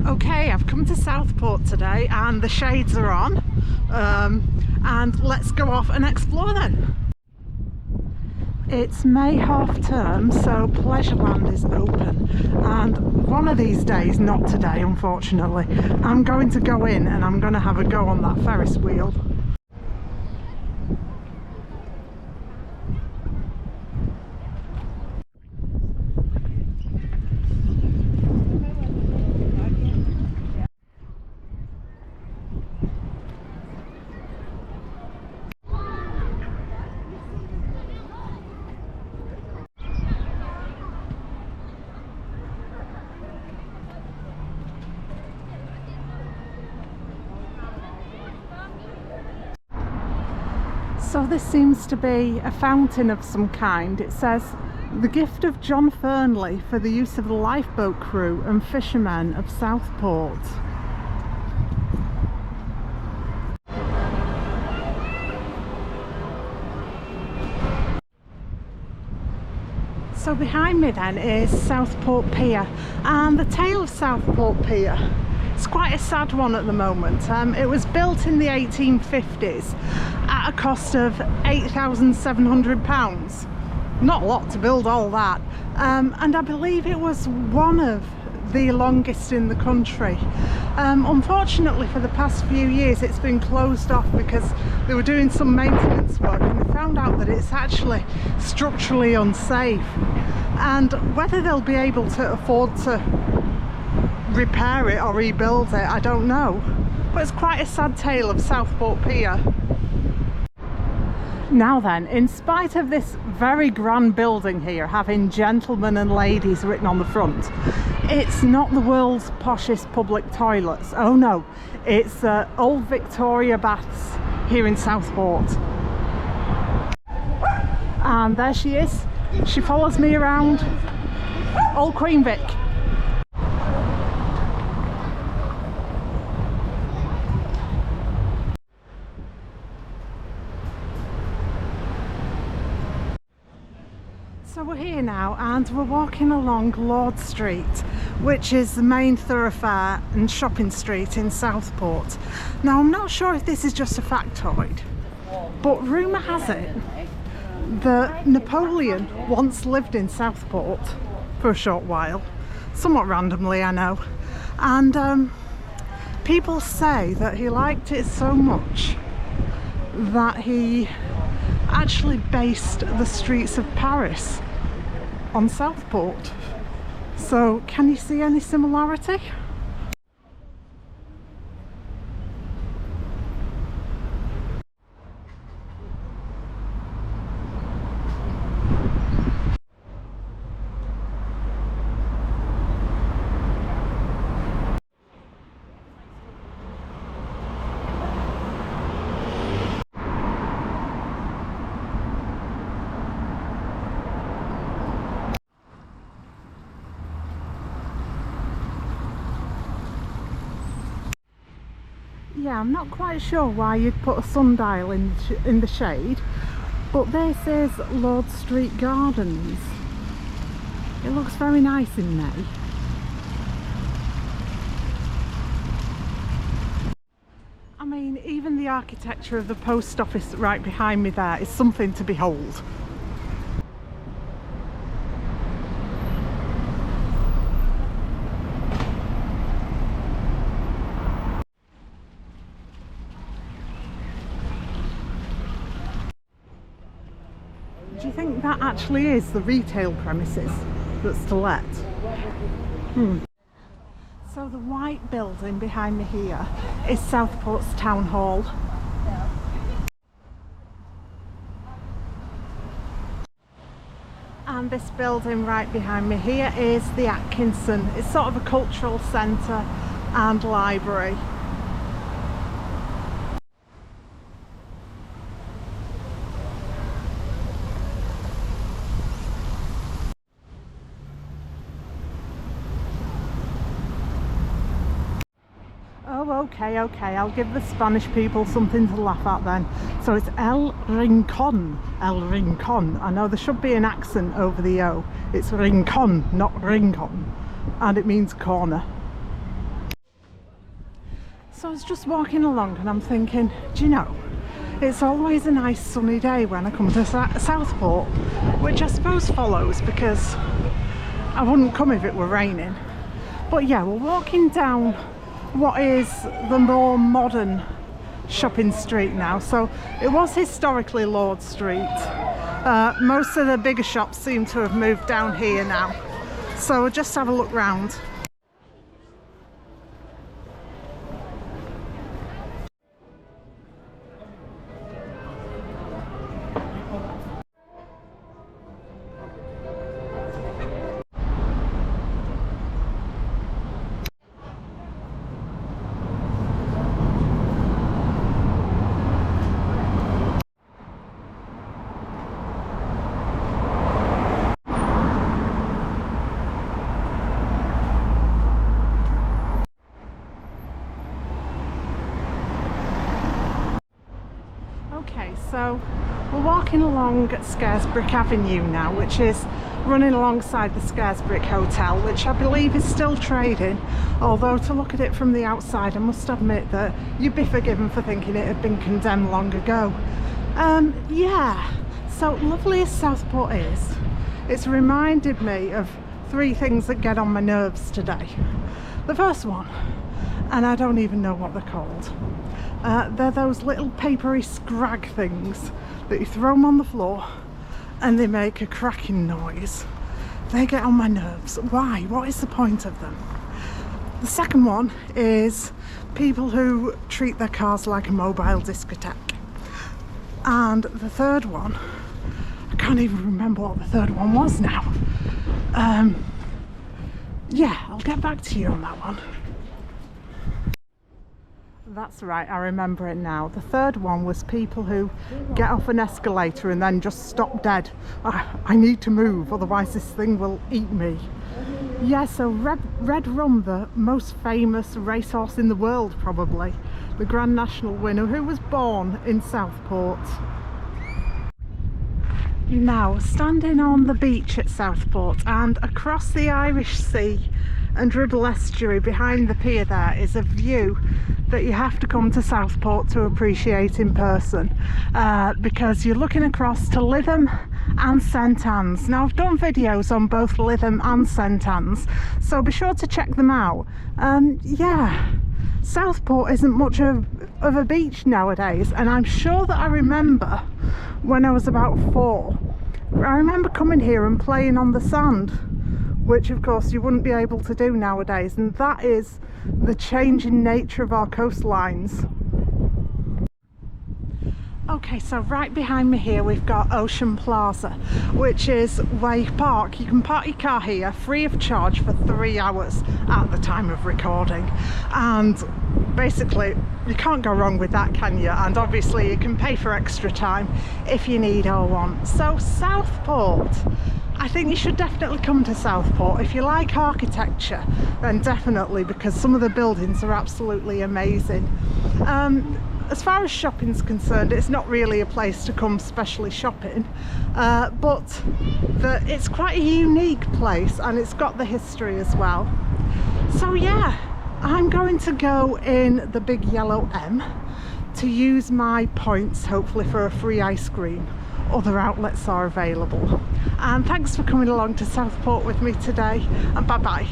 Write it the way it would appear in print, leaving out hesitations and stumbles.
Okay, I've come to Southport today and the shades are on, and let's go off and explore then. It's May half term, so Pleasureland is open, and one of these days, not today unfortunately, I'm going to go in and I'm going to have a go on that Ferris wheel. So this seems to be a fountain of some kind. It says, "The gift of John Fernley for the use of the lifeboat crew and fishermen of Southport." So behind me then is Southport Pier, and the tale of Southport Pier, it's quite a sad one at the moment. It was built in the 1850s at a cost of £8,700. Not a lot to build all that, and I believe it was one of the longest in the country. Unfortunately for the past few years it's been closed off because they were doing some maintenance work and they found out that it's actually structurally unsafe, and whether they'll be able to afford to repair it or rebuild it, I don't know. But it's quite a sad tale of Southport Pier. Now then, in spite of this very grand building here having gentlemen and ladies written on the front, it's not the world's poshest public toilets. Oh no, it's old Victoria baths here in Southport. And there she is. She follows me around. Old Queen Vic. So we're here now and we're walking along Lord Street, which is the main thoroughfare and shopping street in Southport. Now I'm not sure if this is just a factoid, but rumour has it that Napoleon once lived in Southport for a short while, somewhat randomly I know, and people say that he liked it so much that he actually based the streets of Paris on Southport. So can you see any similarity? Yeah, I'm not quite sure why you'd put a sundial in the shade, but this is Lord Street Gardens. It looks very nice in May. I mean, even the architecture of the post office right behind me there is something to behold. Do you think that actually is the retail premises that's to let? So the white building behind me here is Southport's Town Hall. And this building right behind me here is the Atkinson. It's sort of a cultural centre and library. Oh, okay, I'll give the Spanish people something to laugh at then. So it's El Rincón. I know there should be an accent over the O. It's Rincón, not Rincon. And it means corner. So I was just walking along and I'm thinking, do you know, it's always a nice sunny day when I come to Southport, which I suppose follows because I wouldn't come if it were raining. But yeah, we're walking down what is the more modern shopping street now. So it was historically Lord Street. Most of the bigger shops seem to have moved down here now. So we'll just have a look round. Okay, so we're walking along Scarisbrick Avenue now, which is running alongside the Scarisbrick Hotel, which I believe is still trading, although to look at it from the outside I must admit that you'd be forgiven for thinking it had been condemned long ago. Yeah, so lovely as Southport is, it's reminded me of three things that get on my nerves today. The first one, and I don't even know what they're called. They're those little papery scrag things that you throw them on the floor and they make a cracking noise. They get on my nerves. Why? What is the point of them? The second one is people who treat their cars like a mobile discotheque. And the third one, I can't even remember what the third one was now. Yeah, I'll get back to you on that one. That's right, I remember it now. The third one was people who get off an escalator and then just stop dead. I need to move, otherwise this thing will eat me. Yeah, so Red Rum, the most famous racehorse in the world probably, the Grand National winner, who was born in Southport. Now, standing on the beach at Southport and across the Irish Sea and Ribble Estuary behind the pier there is a view that you have to come to Southport to appreciate in person, because you're looking across to Lytham and St Anne's. Now, I've done videos on both Lytham and St Anne's, so be sure to check them out. Yeah, Southport isn't much of a beach nowadays, and I'm sure that I remember when I was about 4, I remember coming here and playing on the sand, which of course you wouldn't be able to do nowadays, and that is the changing nature of our coastlines. Okay, so right behind me here we've got Ocean Plaza, which is where you park. You can park your car here free of charge for 3 hours at the time of recording, and basically you can't go wrong with that, can you? And obviously you can pay for extra time if you need or want. So Southport, I think you should definitely come to Southport. If you like architecture, then definitely, because some of the buildings are absolutely amazing. As far as shopping's concerned, it's not really a place to come specially shopping, but it's quite a unique place and it's got the history as well. So yeah, I'm going to go in the big yellow M to use my points, hopefully for a free ice cream. Other outlets are available. And thanks for coming along to Southport with me today, and bye bye.